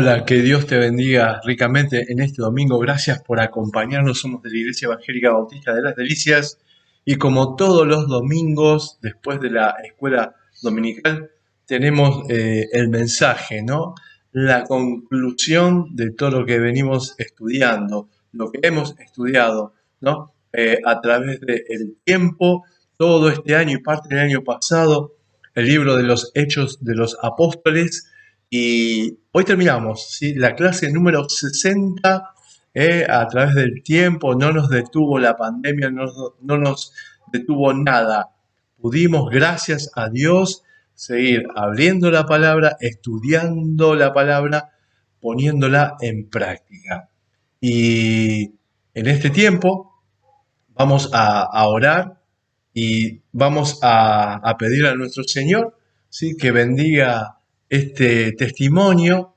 Hola, que Dios te bendiga ricamente en este domingo. Gracias por acompañarnos. Somos de la Iglesia Evangélica Bautista de las Delicias y como todos los domingos, después de la escuela dominical, tenemos el mensaje, ¿no? La conclusión de todo lo que venimos estudiando, lo que hemos estudiado, ¿no? A través del tiempo, todo este año y parte del año pasado, el libro de los Hechos de los Apóstoles. Y hoy terminamos, ¿sí? La clase número 60, a través del tiempo, no nos detuvo la pandemia, no nos detuvo nada. Pudimos, gracias a Dios, seguir abriendo la palabra, estudiando la palabra, poniéndola en práctica. Y en este tiempo vamos a orar y vamos a pedir a nuestro Señor, ¿sí? Que bendiga este testimonio,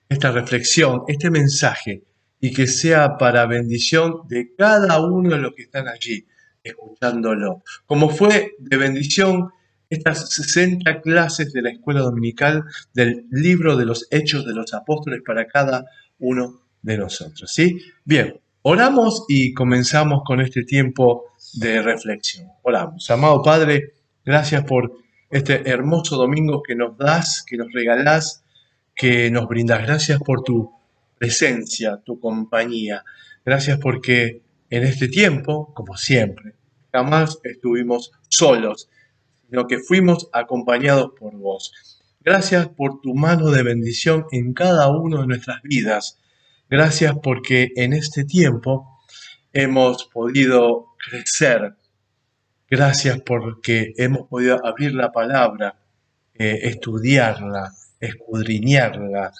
esta reflexión, este mensaje, y que sea para bendición de cada uno de los que están allí escuchándolo. Como fue de bendición estas 60 clases de la escuela dominical del libro de los Hechos de los Apóstoles para cada uno de nosotros. ¿Sí? Bien, oramos y comenzamos con este tiempo de reflexión. Oramos. Amado Padre, gracias por este hermoso domingo que nos das, que nos regalás, que nos brindas. Gracias por tu presencia, tu compañía. Gracias porque en este tiempo, como siempre, jamás estuvimos solos, sino que fuimos acompañados por vos. Gracias por tu mano de bendición en cada una de nuestras vidas. Gracias porque en este tiempo hemos podido crecer. Gracias porque hemos podido abrir la palabra, estudiarla, escudriñarla,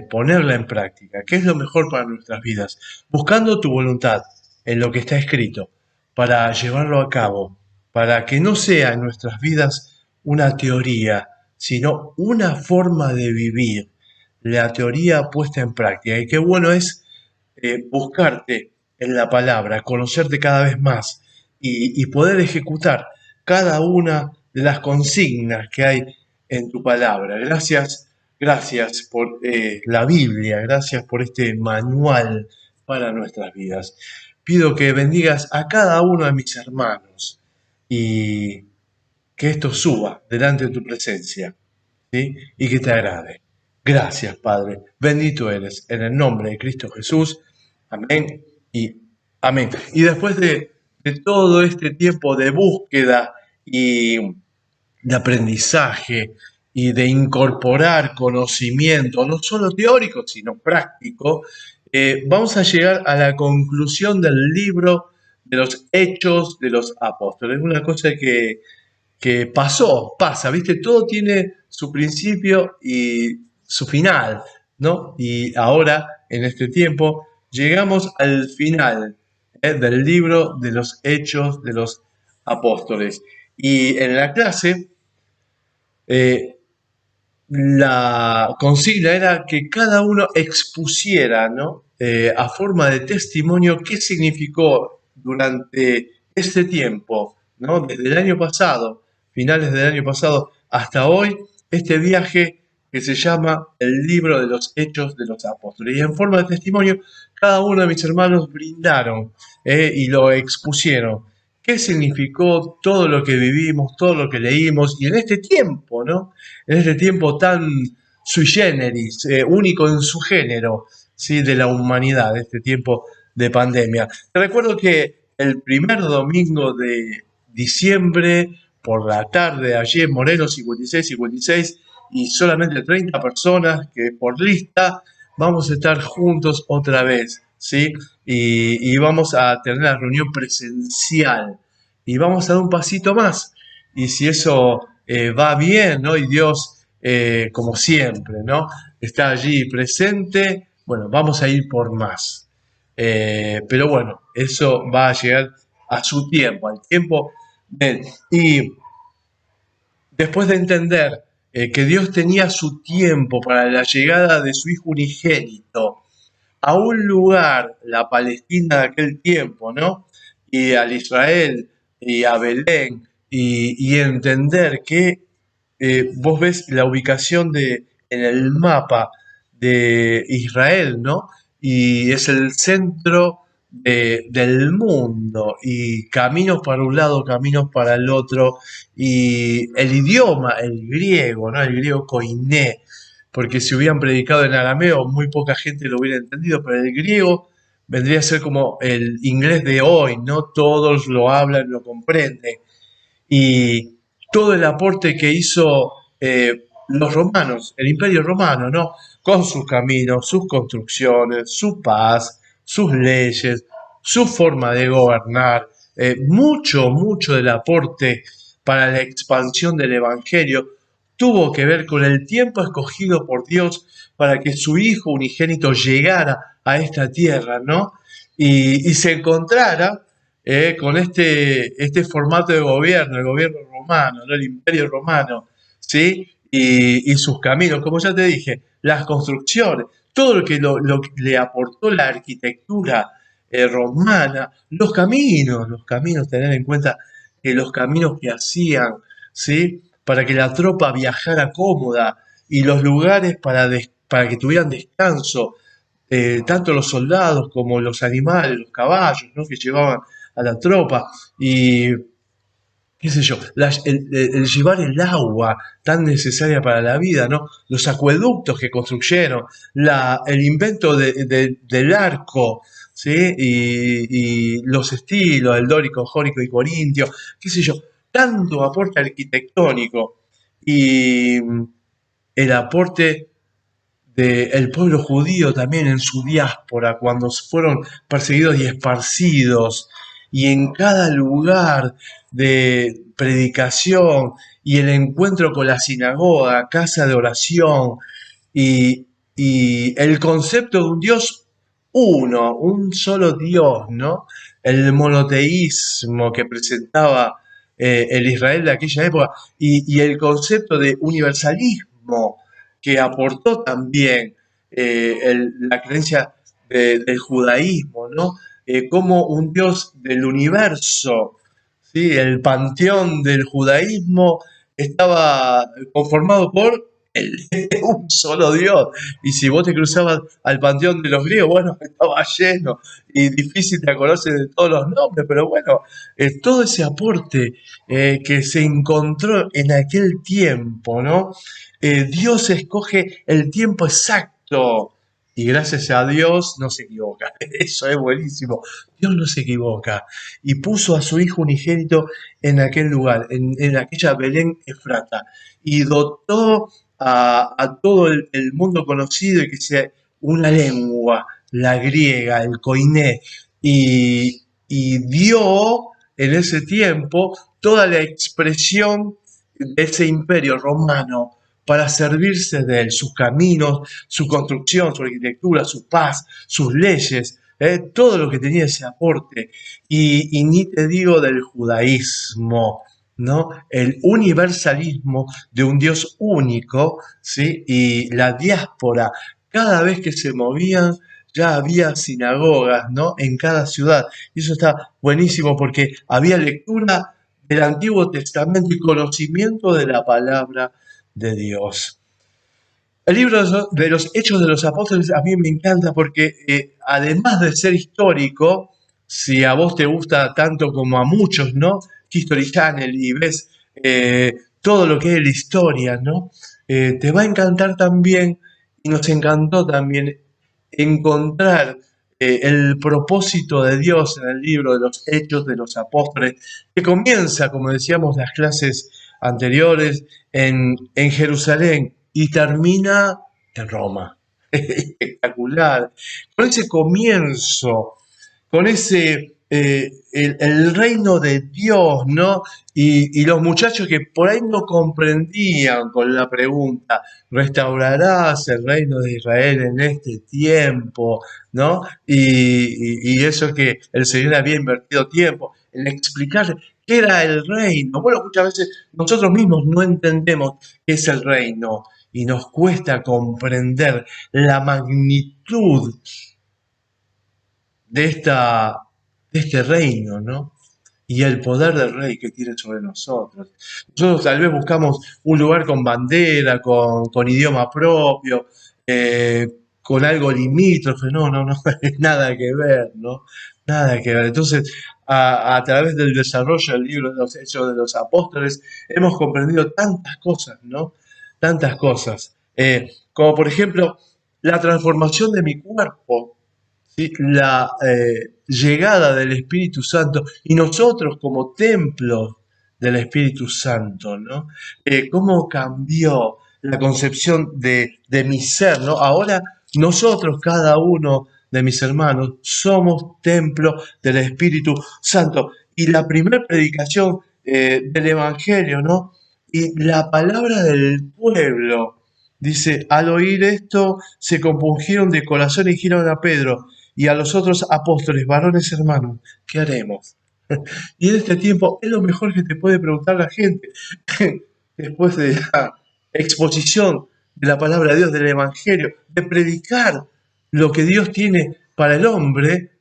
ponerla en práctica, que es lo mejor para nuestras vidas, buscando tu voluntad en lo que está escrito, para llevarlo a cabo, para que no sea en nuestras vidas una teoría, sino una forma de vivir, la teoría puesta en práctica. Y qué bueno es buscarte en la palabra, conocerte cada vez más y poder ejecutar cada una de las consignas que hay en tu palabra. Gracias por la Biblia, gracias por este manual para nuestras vidas. Pido que bendigas a cada uno de mis hermanos y que esto suba delante de tu presencia, ¿sí? Y que te agrade. Gracias, Padre. Bendito eres. En el nombre de Cristo Jesús. Amén y amén. Y después de todo este tiempo de búsqueda y de aprendizaje y de incorporar conocimiento, no solo teórico, sino práctico, vamos a llegar a la conclusión del libro de los Hechos de los Apóstoles. Una cosa que pasa, ¿viste? Todo tiene su principio y su final, ¿no? Y ahora, en este tiempo, llegamos al final del libro de los Hechos de los Apóstoles. Y en la clase, eh, la consigna era que cada uno expusiera, ¿no? A forma de testimonio qué significó durante este tiempo, ¿no? Desde el año pasado, finales del año pasado, hasta hoy, este viaje que se llama el libro de los Hechos de los Apóstoles. Y en forma de testimonio, cada uno de mis hermanos brindaron y lo expusieron. ¿Qué significó todo lo que vivimos, todo lo que leímos? Y en este tiempo, ¿no? En este tiempo tan sui generis, único en su género, ¿sí? De la humanidad, este tiempo de pandemia. Te recuerdo que el primer domingo de diciembre, por la tarde, allí en Moreno 56, y solamente 30 personas que por lista, vamos a estar juntos otra vez, ¿sí? Y vamos a tener la reunión presencial y vamos a dar un pasito más. Y si eso va bien, ¿no? Y Dios, como siempre, ¿no? Está allí presente, bueno, vamos a ir por más. Pero bueno, eso va a llegar a su tiempo, al tiempo de él. Y después de entender que Dios tenía su tiempo para la llegada de su Hijo unigénito a un lugar, la Palestina de aquel tiempo, ¿no? Y al Israel y a Belén, y entender que vos ves la ubicación en el mapa de Israel, ¿no? Y es el centro del mundo, y caminos para un lado, caminos para el otro, y el idioma, el griego, ¿no? El griego koiné, porque si hubieran predicado en arameo, muy poca gente lo hubiera entendido, pero el griego vendría a ser como el inglés de hoy, no todos lo hablan, lo comprenden. Y todo el aporte que hizo los romanos, el imperio romano, ¿no? Con sus caminos, sus construcciones, su paz, sus leyes, su forma de gobernar, mucho del aporte para la expansión del evangelio tuvo que ver con el tiempo escogido por Dios para que su Hijo unigénito llegara a esta tierra, ¿no? Y se encontrara con este formato de gobierno, el gobierno romano, ¿no? El imperio romano, ¿sí? Y sus caminos, como ya te dije, las construcciones, todo lo que le aportó la arquitectura romana, los caminos, tener en cuenta que los caminos que hacían, ¿sí? Para que la tropa viajara cómoda y los lugares para que tuvieran descanso, tanto los soldados como los animales, los caballos, ¿no? Que llevaban a la tropa y qué sé yo, el llevar el agua tan necesaria para la vida, ¿no? Los acueductos que construyeron, el invento del arco, ¿sí? Y los estilos, el dórico, jónico y corintio, qué sé yo, tanto aporte arquitectónico y el aporte del pueblo judío también en su diáspora, cuando fueron perseguidos y esparcidos, y en cada lugar de predicación y el encuentro con la sinagoga, casa de oración, y, y el concepto de un Dios uno, un solo Dios, ¿no? El monoteísmo que presentaba el Israel de aquella época y el concepto de universalismo que aportó también la creencia del judaísmo, ¿no? Como un Dios del universo, ¿sí? El panteón del judaísmo estaba conformado por un solo Dios. Y si vos te cruzabas al panteón de los griegos, bueno, estaba lleno y difícil de acordarse de todos los nombres, pero bueno, todo ese aporte que se encontró en aquel tiempo, ¿no? Dios escoge el tiempo exacto y gracias a Dios no se equivoca. Eso es buenísimo. Dios no se equivoca. Y puso a su hijo unigénito en aquel lugar, en aquella Belén Efrata, y dotó a todo el mundo conocido y que sea una lengua, la griega, el koiné, y dio en ese tiempo toda la expresión de ese imperio romano para servirse de él, sus caminos, su construcción, su arquitectura, su paz, sus leyes, todo lo que tenía ese aporte. Y ni te digo del judaísmo, ¿no? El universalismo de un Dios único, ¿sí? Y la diáspora, cada vez que se movían, ya había sinagogas, ¿no? En cada ciudad. Y eso está buenísimo porque había lectura del Antiguo Testamento y conocimiento de la palabra de Dios. El libro de los Hechos de los Apóstoles a mí me encanta porque además de ser histórico, si a vos te gusta tanto como a muchos, ¿no? History Channel y ves todo lo que es la historia, ¿no? Te va a encantar también y nos encantó también encontrar el propósito de Dios en el libro de los Hechos de los Apóstoles, que comienza, como decíamos, las clases anteriores en Jerusalén y termina en Roma. Espectacular. Con ese comienzo, con ese el reino de Dios, ¿no? Y los muchachos que por ahí no comprendían con la pregunta, ¿restaurarás el reino de Israel en este tiempo? ¿No? Y eso que el Señor había invertido tiempo en explicar qué era el reino. Bueno, muchas veces nosotros mismos no entendemos qué es el reino y nos cuesta comprender la magnitud de, esta, de este reino, ¿no? Y el poder del rey que tiene sobre nosotros. Nosotros tal vez buscamos un lugar con bandera, con idioma propio, con algo limítrofe, no, nada que ver, ¿no? Nada que ver. Entonces, a través del desarrollo del libro de los Hechos de los Apóstoles, hemos comprendido tantas cosas, ¿no? Tantas cosas. Como por ejemplo, la transformación de mi cuerpo, ¿sí? La llegada del Espíritu Santo y nosotros como templo del Espíritu Santo, ¿no? Cómo cambió la concepción de mi ser, ¿no? Ahora nosotros, cada uno de mis hermanos, somos templo del Espíritu Santo. Y la primera predicación del Evangelio, ¿no? Y la palabra del pueblo, dice, al oír esto, se compungieron de corazón y dijeron a Pedro y a los otros apóstoles, varones hermanos, ¿qué haremos? Y en este tiempo es lo mejor que te puede preguntar la gente. Después de la exposición de la palabra de Dios, del Evangelio, de predicar lo que Dios tiene para el hombre,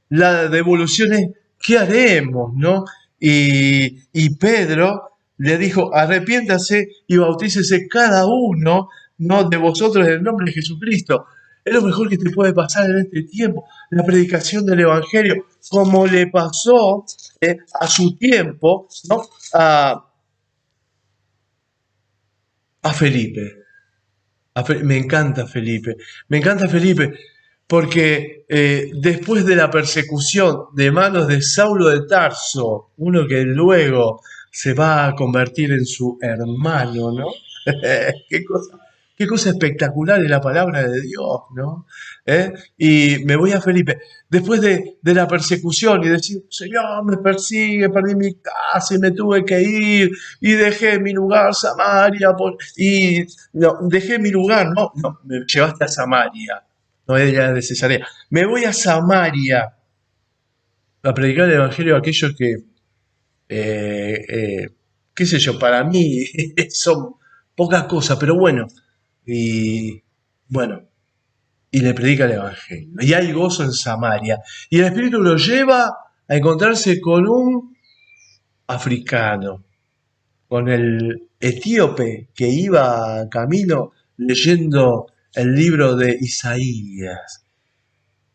la devolución es, ¿qué haremos? ¿No? Y Pedro le dijo, arrepiéntase y bautícese cada uno, ¿no?, de vosotros en el nombre de Jesucristo. Es lo mejor que te puede pasar en este tiempo, la predicación del Evangelio, como le pasó a su tiempo, ¿no?, a Felipe. Me encanta Felipe, porque después de la persecución de manos de Saulo de Tarso, uno que luego se va a convertir en su hermano, ¿no? qué cosa, qué cosa espectacular es la palabra de Dios, ¿no? Y me voy a Felipe, después de la persecución y decir, Señor, me persigue, perdí mi casa y me tuve que ir y dejé mi lugar, Samaria, y no, dejé mi lugar, no, me llevaste a Samaria, no era de Cesarea, me voy a Samaria a predicar el Evangelio a aquellos que, eh, eh, qué sé yo, para mí son pocas cosas, pero bueno, y bueno, y le predica el Evangelio. Y hay gozo en Samaria. Y el Espíritu lo lleva a encontrarse con un africano, con el etíope que iba camino leyendo el libro de Isaías.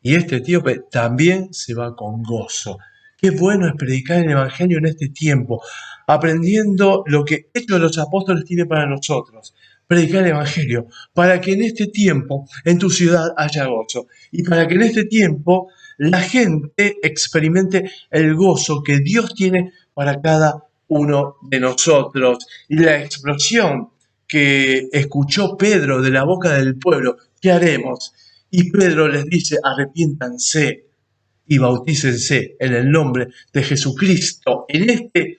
Y este etíope también se va con gozo. Qué bueno es predicar el Evangelio en este tiempo, aprendiendo lo que Hechos de los Apóstoles tiene para nosotros. Predicar el Evangelio, para que en este tiempo en tu ciudad haya gozo y para que en este tiempo la gente experimente el gozo que Dios tiene para cada uno de nosotros. Y la explosión que escuchó Pedro de la boca del pueblo, ¿qué haremos? Y Pedro les dice, arrepiéntanse y bautícense en el nombre de Jesucristo. En este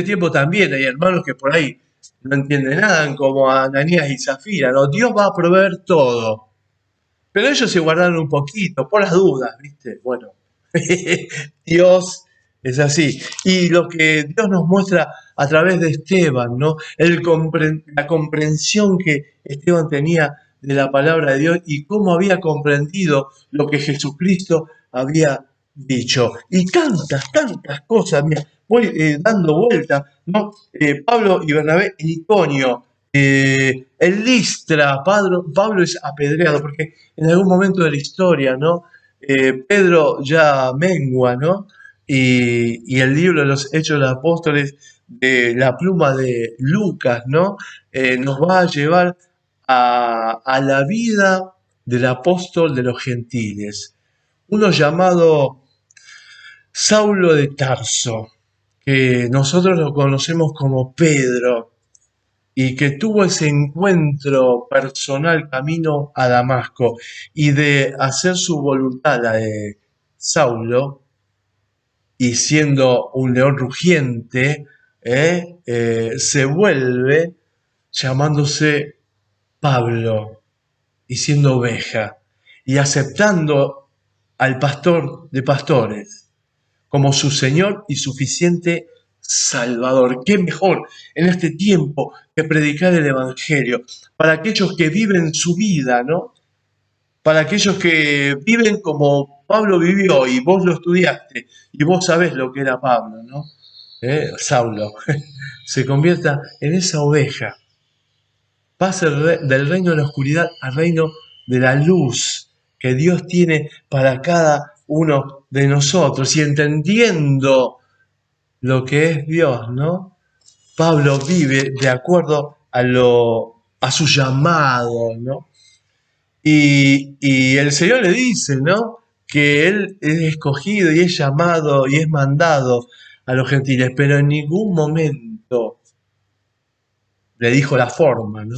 tiempo también hay hermanos que por ahí no entienden nada, como Ananías y Zafira, ¿no? Dios va a proveer todo. Pero ellos se guardaron un poquito, por las dudas, ¿viste? Bueno, Dios es así. Y lo que Dios nos muestra a través de Esteban, ¿no? La comprensión que Esteban tenía de la palabra de Dios y cómo había comprendido lo que Jesucristo había dicho. Y tantas cosas, mira, voy dando vueltas, ¿no? Pablo y Bernabé en Iconio, en Listra, Pablo es apedreado, porque en algún momento de la historia, ¿no? Pedro ya mengua, ¿no? Y el libro de los Hechos de los Apóstoles, de la pluma de Lucas, ¿no? Nos va a llevar a la vida del apóstol de los gentiles, uno llamado Saulo de Tarso, que nosotros lo conocemos como Pedro, y que tuvo ese encuentro personal camino a Damasco y de hacer su voluntad, la de Saulo, y siendo un león rugiente, se vuelve llamándose Pablo y siendo oveja y aceptando al pastor de pastores como su Señor y suficiente Salvador. ¿Qué mejor en este tiempo que predicar el Evangelio para aquellos que viven su vida, ¿no? Para aquellos que viven como Pablo vivió y vos lo estudiaste y vos sabés lo que era Pablo, ¿no? Saulo, se convierta en esa oveja, pase del reino de la oscuridad al reino de la luz que Dios tiene para cada uno de nosotros y entendiendo lo que es Dios, ¿no? Pablo vive de acuerdo a su llamado, ¿no? Y el Señor le dice, ¿no? Que Él es escogido y es llamado y es mandado a los gentiles, pero en ningún momento le dijo la forma, ¿no?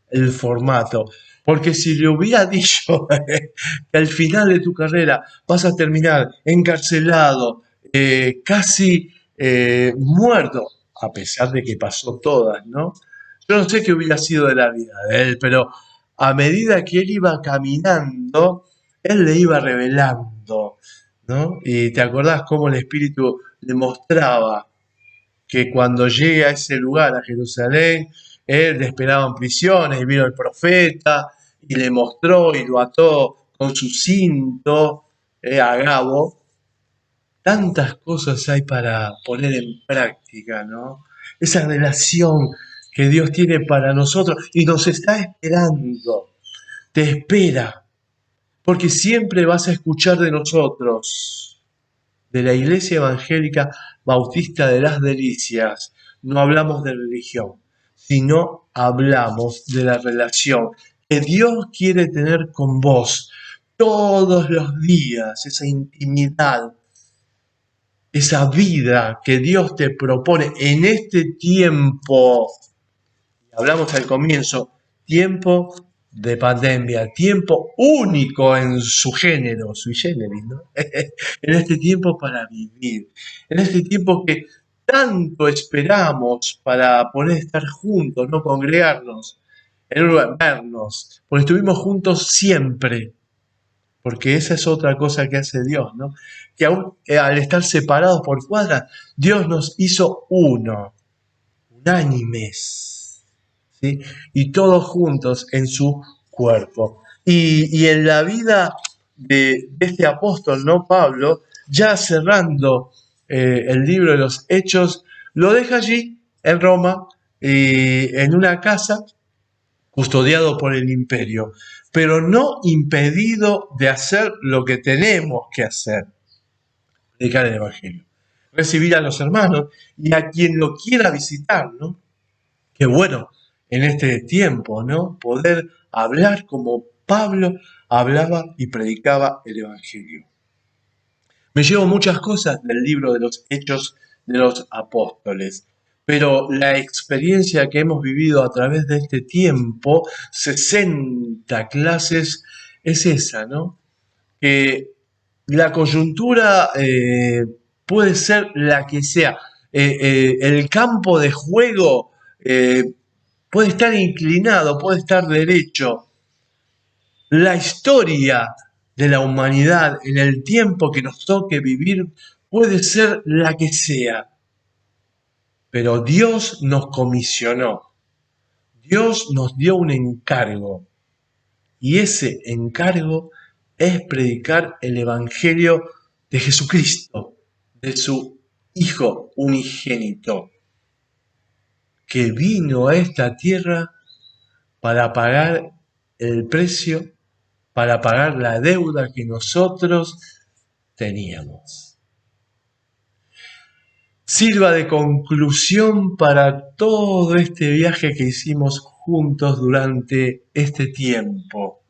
El formato. Porque si le hubiera dicho que al final de tu carrera vas a terminar encarcelado, casi muerto, a pesar de que pasó todas, ¿no? Yo no sé qué hubiera sido de la vida de él, pero a medida que él iba caminando, él le iba revelando, ¿no? Y te acordás cómo el Espíritu le mostraba que cuando llegue a ese lugar, a Jerusalén, Él le esperaba en prisiones y vino el profeta y le mostró y lo ató con su cinto a Agabo. Tantas cosas hay para poner en práctica, ¿no? Esa relación que Dios tiene para nosotros y nos está esperando, te espera, porque siempre vas a escuchar de nosotros, de la Iglesia Evangélica Bautista de las Delicias. No hablamos de religión, sino hablamos de la relación que Dios quiere tener con vos todos los días, esa intimidad, esa vida que Dios te propone en este tiempo. Hablamos al comienzo, tiempo de pandemia, tiempo único en su género, sui generis, ¿no? En este tiempo para vivir, en este tiempo que tanto esperamos para poder estar juntos, no congregarnos, en un lugar, vernos, porque estuvimos juntos siempre, porque esa es otra cosa que hace Dios, ¿no? Que aún al estar separados por cuadras, Dios nos hizo uno, unánimes, ¿sí? Y todos juntos en su cuerpo. Y en la vida de este apóstol, ¿no? Pablo, ya cerrando el libro de los Hechos, lo deja allí, en Roma, en una casa, custodiado por el imperio, pero no impedido de hacer lo que tenemos que hacer, predicar el Evangelio, recibir a los hermanos y a quien lo quiera visitar, ¿no? Qué bueno en este tiempo, ¿no? Poder hablar como Pablo hablaba y predicaba el Evangelio. Me llevo muchas cosas del libro de los Hechos de los Apóstoles, pero la experiencia que hemos vivido a través de este tiempo, 60 clases, es esa, ¿no? Que la coyuntura puede ser la que sea. El campo de juego puede estar inclinado, puede estar derecho. La historia de la humanidad en el tiempo que nos toque vivir puede ser la que sea, pero Dios nos comisionó, Dios nos dio un encargo y ese encargo es predicar el Evangelio de Jesucristo, de su Hijo unigénito, que vino a esta tierra para pagar el precio, para pagar la deuda que nosotros teníamos. Sirva de conclusión para todo este viaje que hicimos juntos durante este tiempo.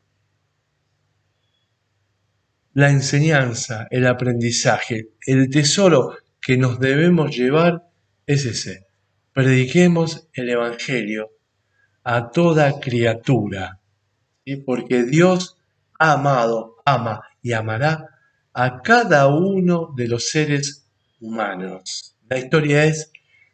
La enseñanza, el aprendizaje, el tesoro que nos debemos llevar es ese. Prediquemos el Evangelio a toda criatura, ¿sí? Porque Dios ha amado, ama y amará a cada uno de los seres humanos. La historia es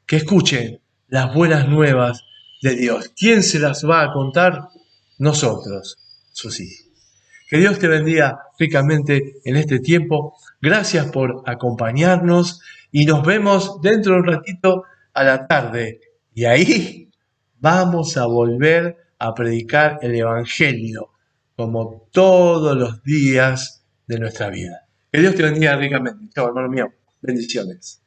que escuchen las buenas nuevas de Dios. ¿Quién se las va a contar? Nosotros, sus hijos. Que Dios te bendiga ricamente en este tiempo. Gracias por acompañarnos y nos vemos dentro de un ratito a la tarde. Y ahí vamos a volver a predicar el Evangelio como todos los días de nuestra vida. Que Dios te bendiga ricamente. Chao, hermano mío. Bendiciones.